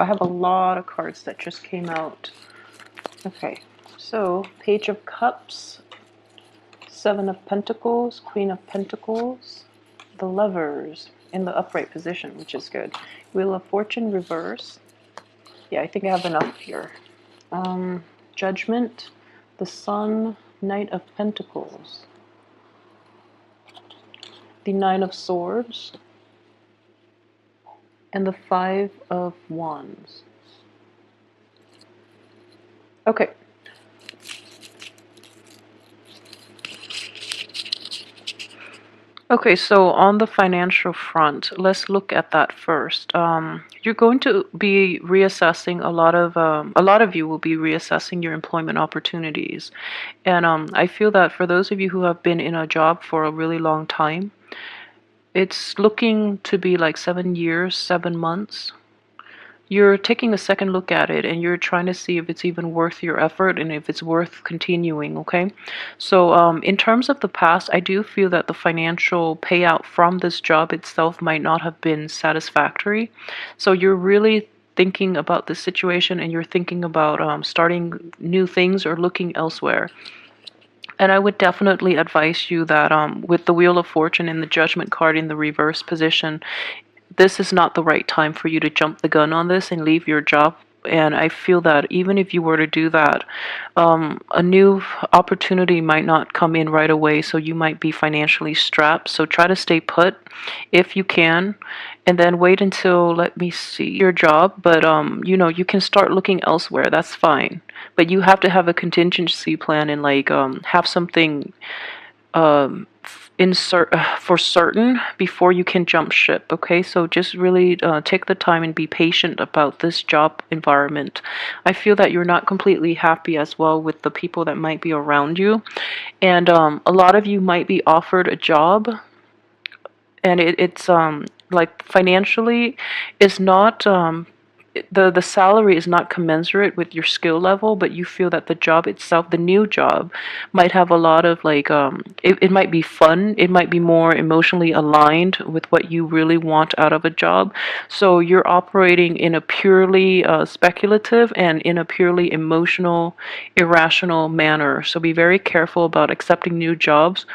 I have a lot of cards that just came out. Okay, so Page of Cups, Seven of Pentacles, Queen of Pentacles, the Lovers in the upright position, which is good. Wheel of Fortune reverse. Yeah, I think I have enough here. Judgment, the Sun, Knight of Pentacles, the Nine of Swords, and the Five of Wands. Okay. Okay, so on the financial front, let's look at that first. You're going to be reassessing a lot of you will be reassessing your employment opportunities, and I feel that for those of you who have been in a job for a really long time, it's looking to be like 7 years, 7 months. You're taking a second look at it and you're trying to see if it's even worth your effort and if it's worth continuing, okay? So in terms of the past, I do feel that the financial payout from this job itself might not have been satisfactory. So you're really thinking about the situation and you're thinking about starting new things or looking elsewhere. And I would definitely advise you that with the Wheel of Fortune and the Judgment card in the reverse position, this is not the right time for you to jump the gun on this and leave your job. And I feel that even if you were to do that, a new opportunity might not come in right away, so you might be financially strapped. So try to stay put if you can, and then wait until, let me see, your job. But you know, you can start looking elsewhere. That's fine, but you have to have a contingency plan and like have something for certain before you can jump ship. Okay, so just really take the time and be patient about this job environment. I feel that you're not completely happy as well with the people that might be around you, and a lot of you might be offered a job, and it's like financially is not the salary is not commensurate with your skill level, but you feel that the job itself, the new job, might have a lot of like it might be fun, it might be more emotionally aligned with what you really want out of a job. So you're operating in a purely speculative and in a purely emotional, irrational manner. So be very careful about accepting new jobs,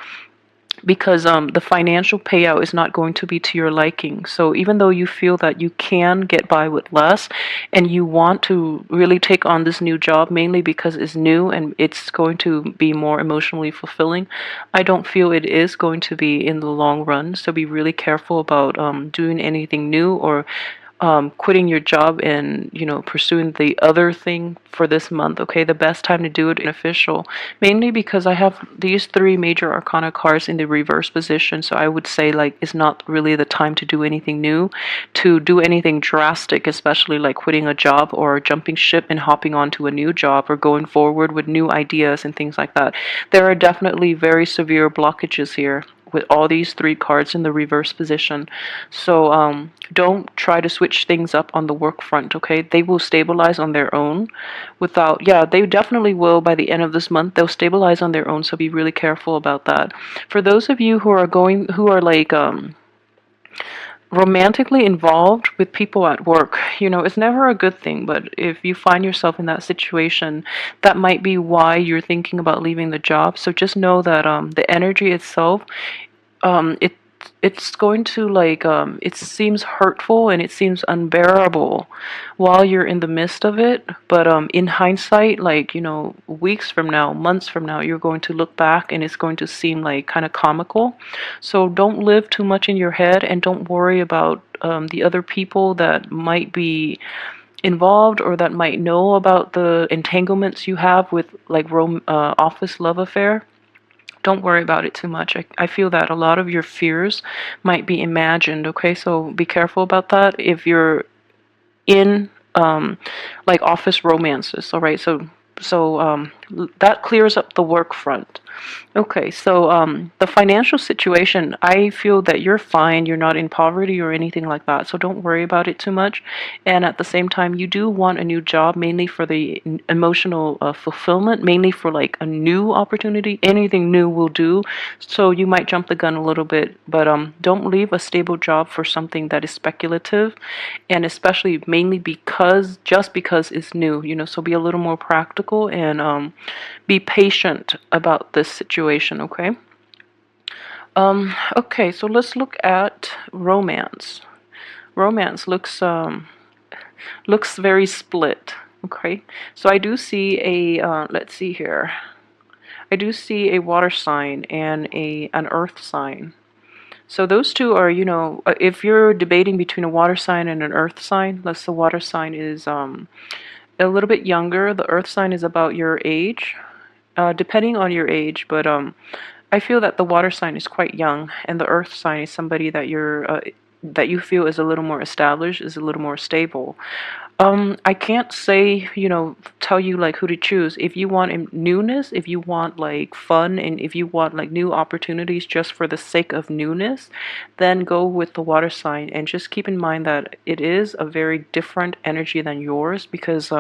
because the financial payout is not going to be to your liking. So even though you feel that you can get by with less and you want to really take on this new job mainly because it's new and it's going to be more emotionally fulfilling, I don't feel it is going to be in the long run. So be really careful about doing anything new or quitting your job and, you know, pursuing the other thing for this month. Okay, the best time to do it is official, mainly because I have these three major arcana cards in the reverse position. So I would say like it's not really the time to do anything new, to do anything drastic, especially like quitting a job or jumping ship and hopping onto a new job or going forward with new ideas and things like that. There are definitely very severe blockages here with all these three cards in the reverse position. So don't try to switch things up on the work front, okay? They will stabilize on their own without, yeah, they definitely will by the end of this month. They'll stabilize on their own, so be really careful about that. For those of you who are like romantically involved with people at work, you know, it's never a good thing, but if you find yourself in that situation, that might be why you're thinking about leaving the job. So just know that the energy itself, it it's going to like it seems hurtful and it seems unbearable while you're in the midst of it, but in hindsight, like, you know, weeks from now, months from now, you're going to look back and it's going to seem like kind of comical. So don't live too much in your head and don't worry about the other people that might be involved or that might know about the entanglements you have with like office love affair. Don't worry about it too much. I feel that a lot of your fears might be imagined, okay? So be careful about that if you're in like office romances, all right? So That clears up the work front. Okay, so the financial situation, I feel that you're fine. You're not in poverty or anything like that, so don't worry about it too much. And at the same time, you do want a new job, mainly for the emotional fulfillment, mainly for like a new opportunity. Anything new will do. So you might jump the gun a little bit, but don't leave a stable job for something that is speculative, and especially mainly because just because it's new. So be a little more practical and be patient about this situation, okay? Okay, so let's look at romance. Romance looks very split, okay? So I do see a let's see here. I do see a water sign and an earth sign. So those two are, if you're debating between a water sign and an earth sign, let's the water sign is a little bit younger. The earth sign is about your age, depending on your age, but I feel that the water sign is quite young, and the earth sign is somebody that you feel is a little more established, is a little more stable. I can't say, tell you like who to choose. If you want newness, if you want like fun, and if you want like new opportunities just for the sake of newness, then go with the water sign. And just keep in mind that it is a very different energy than yours, because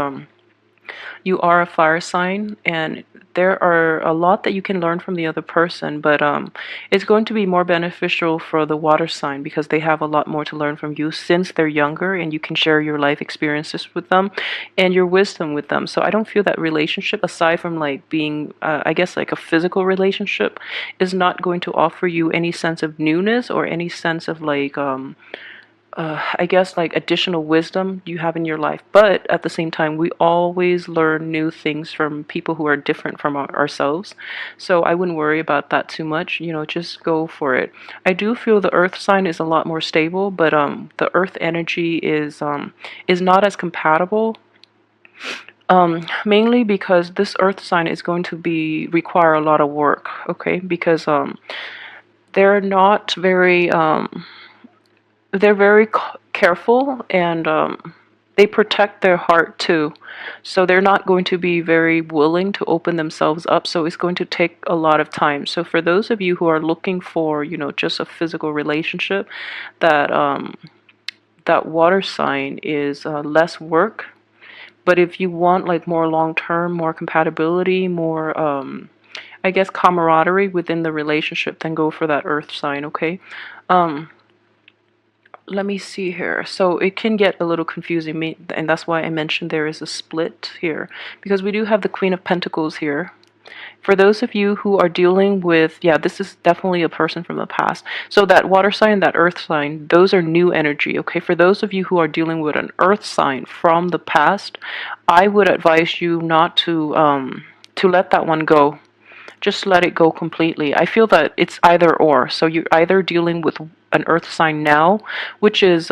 you are a fire sign, and there are a lot that you can learn from the other person, but it's going to be more beneficial for the water sign because they have a lot more to learn from you since they're younger, and you can share your life experiences with them and your wisdom with them. So I don't feel that relationship, aside from like being I guess like a physical relationship, is not going to offer you any sense of newness or any sense of like I guess like additional wisdom you have in your life. But at the same time, we always learn new things from people who are different from ourselves. So I wouldn't worry about that too much. Just go for it. I do feel the earth sign is a lot more stable, but the earth energy is not as compatible. Mainly because this earth sign is going to be require a lot of work, okay? Because they're not very they're very careful, and they protect their heart too. So they're not going to be very willing to open themselves up. So it's going to take a lot of time. So for those of you who are looking for, just a physical relationship, that that water sign is less work. But if you want like more long term, more compatibility, more I guess camaraderie within the relationship, then go for that earth sign, okay? Um, Let me see here. So it can get a little confusing, and that's why I mentioned there is a split here, because we do have the Queen of Pentacles here. For those of you who are dealing with, yeah, this is definitely a person from the past. So that water sign, that earth sign, those are new energy, okay? For those of you who are dealing with an earth sign from the past, I would advise you not to let that one go. Just let it go completely. I feel that it's either or. So you're either dealing with an earth sign now, which is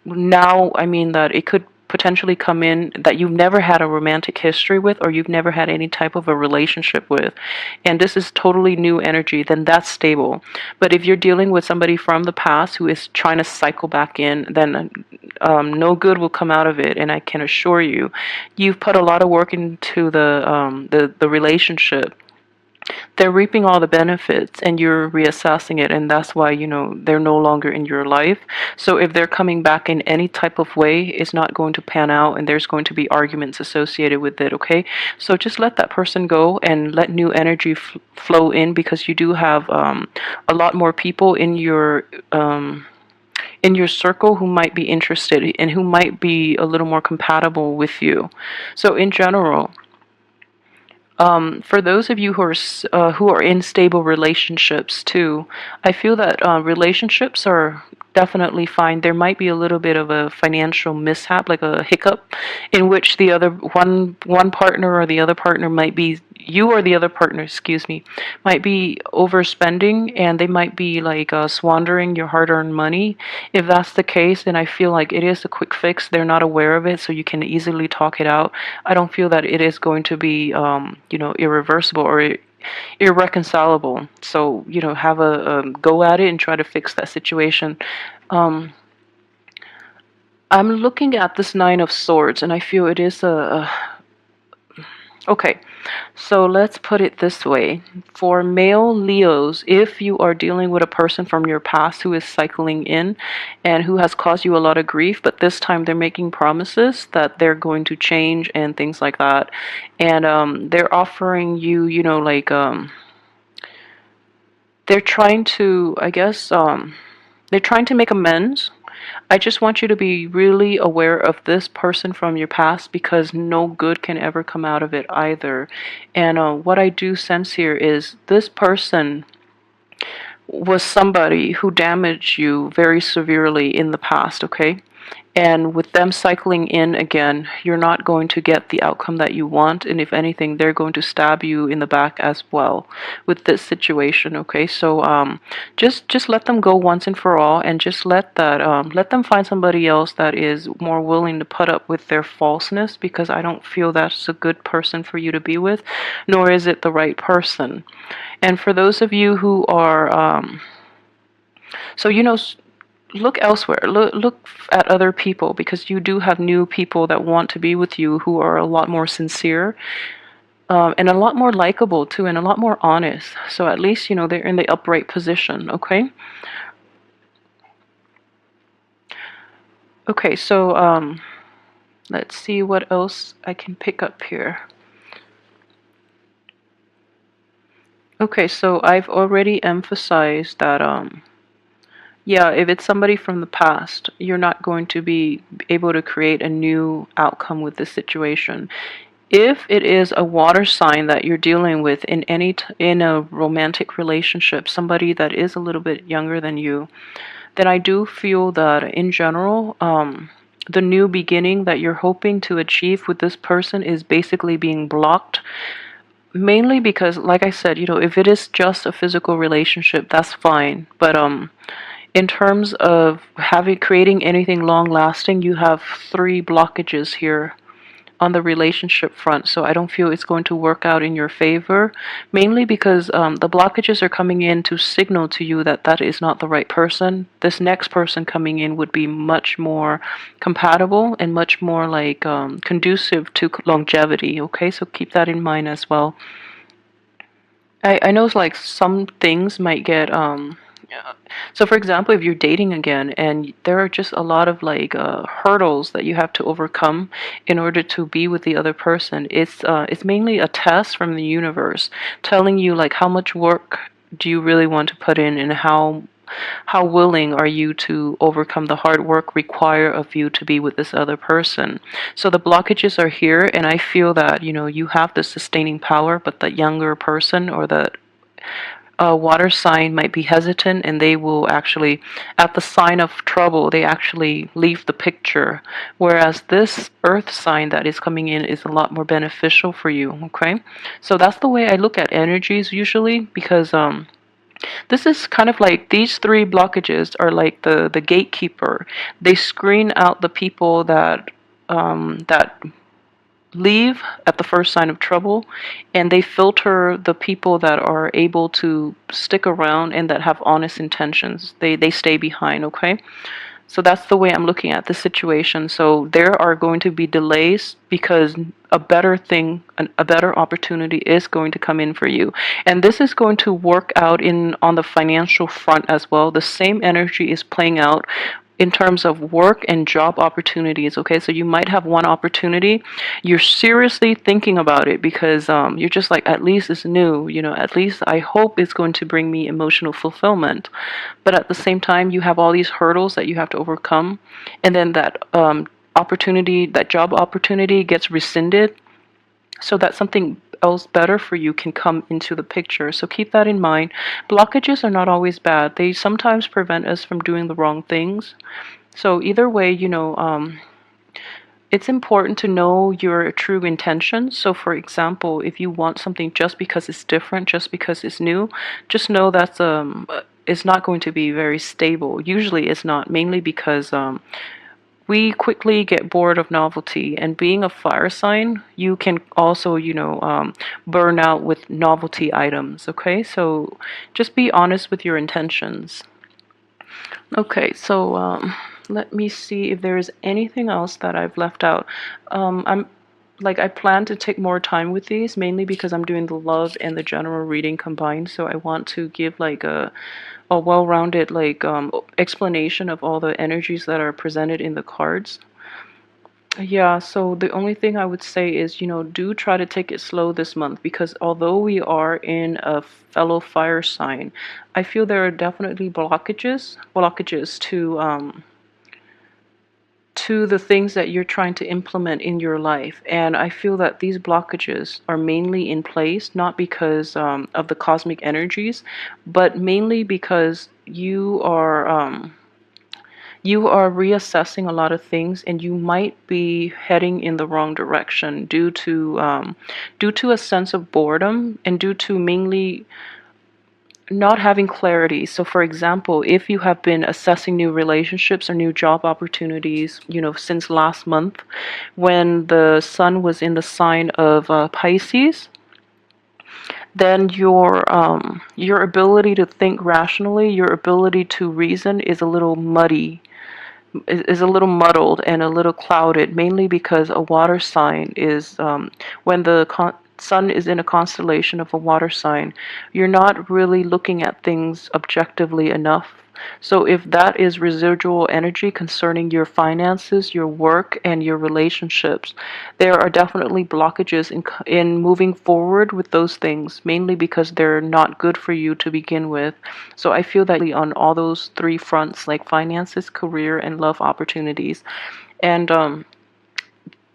now, I mean that it could potentially come in that you've never had a romantic history with, or you've never had any type of a relationship with, and this is totally new energy, then that's stable. But if you're dealing with somebody from the past who is trying to cycle back in, then no good will come out of it. And I can assure you, you've put a lot of work into the relationship. They're reaping all the benefits, and you're reassessing it, and that's why they're no longer in your life. So if they're coming back in any type of way, it's not going to pan out, and there's going to be arguments associated with it, okay? So just let that person go and let new energy flow in, because you do have a lot more people in your circle who might be interested and who might be a little more compatible with you. So in general, for those of you who are in stable relationships too, I feel that relationships are definitely fine. There might be a little bit of a financial mishap, like a hiccup, in which the other one partner or the other partner might be you or the other partner, excuse me, might be overspending, and they might be like squandering your hard-earned money. If that's the case, then I feel like it is a quick fix. They're not aware of it, so you can easily talk it out. I don't feel that it is going to be, irreversible or irreconcilable. So, have a go at it and try to fix that situation. Um, I'm looking at this Nine of Swords, and I feel it is a Okay, so let's put it this way. For male Leos, if you are dealing with a person from your past who is cycling in and who has caused you a lot of grief, but this time they're making promises that they're going to change and things like that. And they're offering you, they're trying to, I guess, they're trying to make amends. I just want you to be really aware of this person from your past because no good can ever come out of it either. And what I do sense here is this person was somebody who damaged you very severely in the past, okay? And with them cycling in again, you're not going to get the outcome that you want. And if anything, they're going to stab you in the back as well with this situation. Okay, so just let them go once and for all, and just let them find somebody else that is more willing to put up with their falseness. Because I don't feel that's a good person for you to be with, nor is it the right person. And for those of you who are so look elsewhere. Look at other people because you do have new people that want to be with you who are a lot more sincere and a lot more likable too, and a lot more honest. So at least they're in the upright position. Okay. Okay. So let's see what else I can pick up here. Okay. So I've already emphasized that yeah, if it's somebody from the past, you're not going to be able to create a new outcome with this situation. If it is a water sign that you're dealing with in in a romantic relationship, somebody that is a little bit younger than you, then I do feel that in general, the new beginning that you're hoping to achieve with this person is basically being blocked. Mainly because, like I said, if it is just a physical relationship, that's fine. But in terms of creating anything long lasting, you have three blockages here on the relationship front. So I don't feel it's going to work out in your favor, mainly because the blockages are coming in to signal to you that that is not the right person. This next person coming in would be much more compatible and much more like conducive to longevity. Okay, so keep that in mind as well. I know it's like some things might get yeah. So for example, if you're dating again and there are just a lot of like hurdles that you have to overcome in order to be with the other person, it's mainly a test from the universe telling you like how much work do you really want to put in, and how willing are you to overcome the hard work required of you to be with this other person. So the blockages are here, and I feel that you have the sustaining power, but the younger person or the water sign might be hesitant, and they will actually, at the sign of trouble, they actually leave the picture. Whereas this earth sign that is coming in is a lot more beneficial for you. Okay, so that's the way I look at energies usually, because this is kind of like these three blockages are like the gatekeeper. They screen out the people that leave at the first sign of trouble, and they filter the people that are able to stick around and that have honest intentions. They stay behind. Okay, so that's the way I'm looking at the situation. So there are going to be delays because a better thing, a better opportunity is going to come in for you. And this is going to work out in on the financial front as well. The same energy is playing out in terms of work and job opportunities. Okay, so you might have one opportunity, you're seriously thinking about it because you're just like, at least it's new, at least I hope it's going to bring me emotional fulfillment. But at the same time, you have all these hurdles that you have to overcome, and then that opportunity, that job opportunity gets rescinded so that something else better for you can come into the picture. So keep that in mind. Blockages are not always bad. They sometimes prevent us from doing the wrong things. So either way, it's important to know your true intentions. So for example, if you want something just because it's different, just because it's new, just know that's it's not going to be very stable. Usually it's not, mainly because we quickly get bored of novelty, and being a fire sign, you can also burn out with novelty items. Okay, so just be honest with your intentions. Okay, so let me see if there is anything else that I've left out. I'm like I plan to take more time with these, mainly because I'm doing the love and the general reading combined. So I want to give like a well-rounded like explanation of all the energies that are presented in the cards. Yeah, so the only thing I would say is, do try to take it slow this month, because although we are in a fellow fire sign, I feel there are definitely blockages to the things that you're trying to implement in your life. And I feel that these blockages are mainly in place, not because of the cosmic energies, but mainly because you are reassessing a lot of things, and you might be heading in the wrong direction due to a sense of boredom, and due to mainly not having clarity. So, for example, if you have been assessing new relationships or new job opportunities, since last month, when the sun was in the sign of Pisces, then your ability to think rationally, your ability to reason is a little muddy, is a little muddled and a little clouded, mainly because a water sign is, when the sun is in a constellation of a water sign, you're not really looking at things objectively enough. So if that is residual energy concerning your finances, your work, and your relationships, there are definitely blockages in moving forward with those things, mainly because they're not good for you to begin with. So I feel that on all those three fronts, like finances, career, and love opportunities. And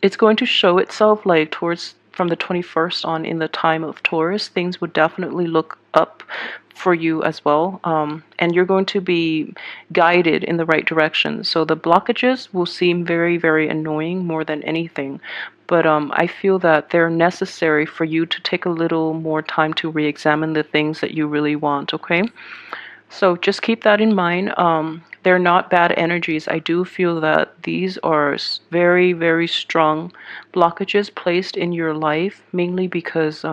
it's going to show itself like towards from the 21st on, in the time of Taurus. Things would definitely look up for you as well. And you're going to be guided in the right direction. So the blockages will seem very, very annoying more than anything. But I feel that they're necessary for you to take a little more time to re-examine the things that you really want, okay? So just keep that in mind. They're not bad energies. I do feel that these are very, very strong blockages placed in your life, mainly because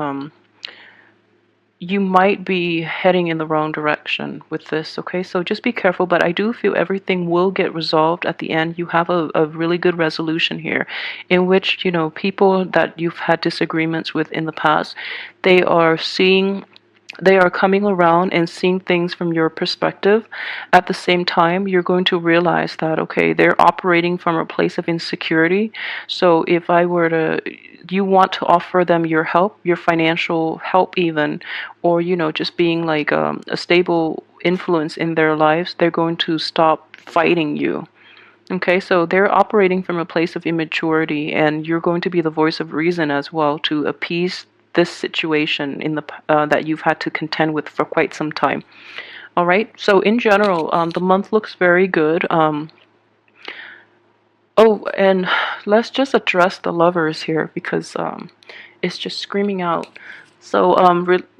you might be heading in the wrong direction with this, okay? So just be careful, but I do feel everything will get resolved at the end. You have a really good resolution here, in which, people that you've had disagreements with in the past, they are seeing they are coming around and seeing things from your perspective. At the same time, you're going to realize that, okay, they're operating from a place of insecurity. So if you want to offer them your help, your financial help even, or, just being like a stable influence in their lives, they're going to stop fighting you. Okay, so they're operating from a place of immaturity, and you're going to be the voice of reason as well to appease this situation that you've had to contend with for quite some time. All right, so in general, the month looks very good. Oh, and let's just address the lovers here, because it's just screaming out. So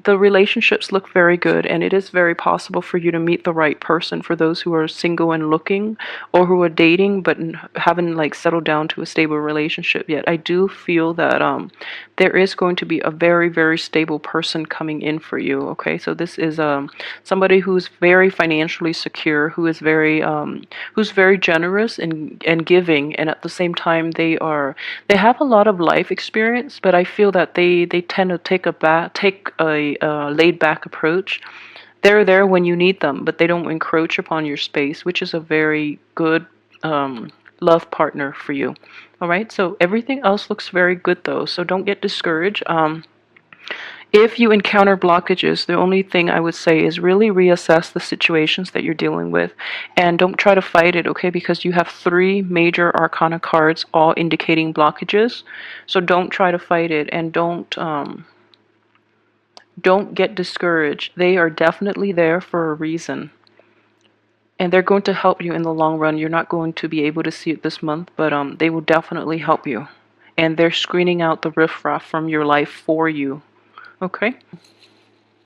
the relationships look very good, and it is very possible for you to meet the right person for those who are single and looking, or who are dating but haven't like settled down to a stable relationship yet. I do feel that there is going to be a very, very stable person coming in for you. Okay, so this is somebody who's very financially secure, who's very generous and giving, and at the same time they have a lot of life experience, but I feel that they tend to take a laid back approach. They're there when you need them, but they don't encroach upon your space, which is a very good love partner for you. All right, so everything else looks very good though, so don't get discouraged. If you encounter blockages, the only thing I would say is really reassess the situations that you're dealing with, and don't try to fight it, okay? Because you have three major arcana cards all indicating blockages. So don't try to fight it, and don't get discouraged. They are definitely there for a reason. And they're going to help you in the long run. You're not going to be able to see it this month, but they will definitely help you. And they're screening out the riffraff from your life for you. Okay?